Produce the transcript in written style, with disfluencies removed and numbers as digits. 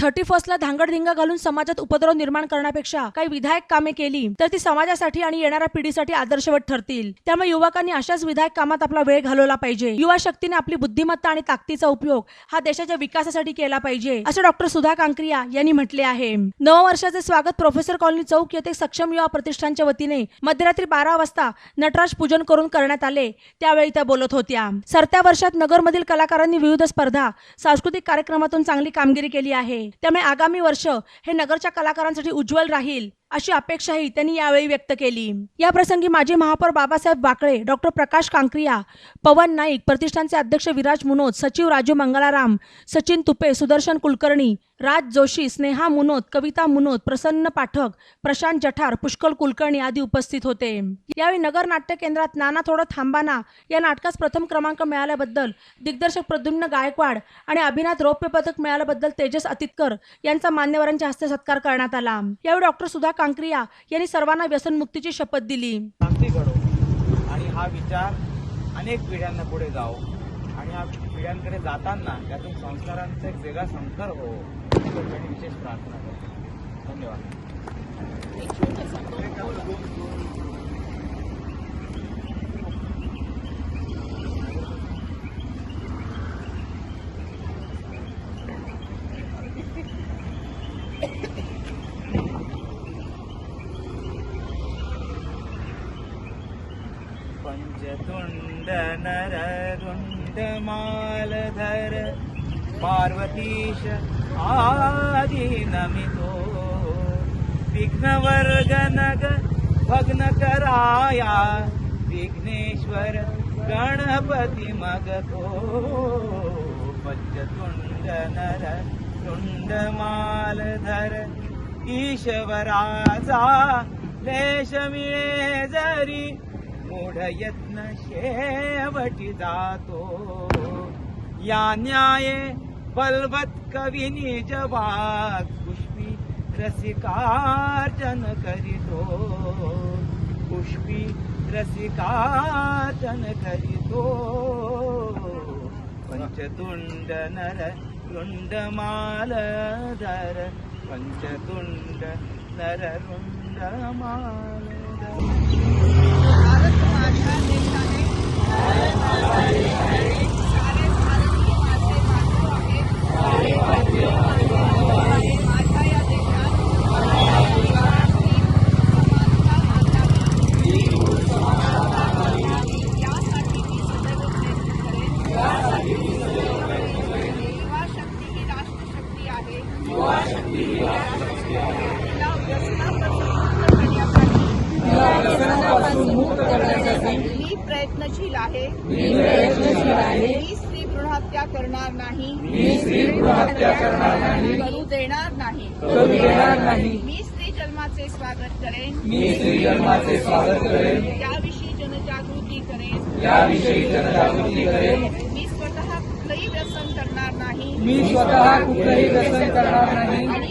31ला धांगडधिंगा घालून समाजात उपद्रव निर्माण करण्यापेक्षा काही विधायक कामे केली तर ती समाजासाठी आणि येणाऱ्या पिढीसाठी आदर्शवत ठरतील। त्यामुळे युवकांनी अशाच विधायक कामात आपला वेळ घालवला पाहिजे। युवा शक्तीने आपली बुद्धिमत्ता आणि ताकदीचा उपयोग हा देशाच्या विकासासाठी केला पाहिजे, असे डॉक्टर सुधा कांकरिया यांनी म्हटले आहे। नववर्षाचे स्वागत प्रोफेसर कॉलनी चौक येथे सक्षम युवा प्रतिष्ठानच्या वतीने मध्यरात्री 12 वाजता नटराज पूजन करून करण्यात आले। त्यावेळी त्या बोलत होत्या। सरत्या वर्षात नगरमधील कलाकारांनी विविध स्पर्धा, सांस्कृतिक कार्यक्रमातून चांगली कामगिरी केली आहे। त्यामुळे आगामी वर्ष हे नगरच्या कलाकारांसाठी उज्ज्वल राहील अशी अपेक्षाही त्यांनी यावेळी व्यक्त केली। या प्रसंगी माजी महापौर बाबासाहेब वाकळे, डॉक्टर प्रकाश कांकरिया, पवन नाईक, प्रतिष्ठानचे अध्यक्ष विराज मुनोद, सचिव राजू मंगलाराम, सचिन तुपे, सुदर्शन कुलकर्णी, राज जोशी, स्नेहा मुनोद, कविता मुनोद, प्रसन्न पाठक, प्रशांत जठार, पुष्कळ कुलकर्णी आदी उपस्थित होते। यावेळी नगर नाट्य केंद्रात नाना थोडं थांबाना या नाटकास प्रथम क्रमांक मिळाल्याबद्दल दिग्दर्शक प्रद्युम्न गायकवाड आणि अभिनयात रौप्य पदक मिळाल्याबद्दल तेजस अतितकर यांचा मान्यवरांच्या हस्ते सत्कार करण्यात आला। यावेळी डॉक्टर सुधा कांकरिया यांनी सर्वांना व्यसनमुक्तीची शपथ दिली। आणि हा विचार अनेक पिढ्यांना पुढे जाओ आणि हा पिढ्यांकडे जाताना त्यातून संस्कारांचा एक वेगळा संस्कार हो, याची विशेष प्रार्थना करतो। धन्यवाद। पंचतुंड नररुंड मालधर पार्वतीश आदि नमितो विघ्नवर्गनग भग्न कराया विघ्नेश्वर गणपति मगतो पंचतुंड नररुंड मालधर ईश्वराचा लेश मिळे जरी मूढ यत्न शेवटी जातो या न्याये बलवत कवी निज वाग पुष्पी रसिकार्जन करितो पुष्पी रसिकार्जन करितो पंचतुंड नर रुंड मालधर पंचतुंड नर रुंड मालधर। मी प्रयत्नशील आहे। मी स्त्री भ्रूण हत्या करणार नाही। करू देणार नाही। मी स्त्री जन्माचे स्वागत करेन। याविषयी जनजागृती करेन। मी स्वतः कुठलंही व्यसन करणार नाही।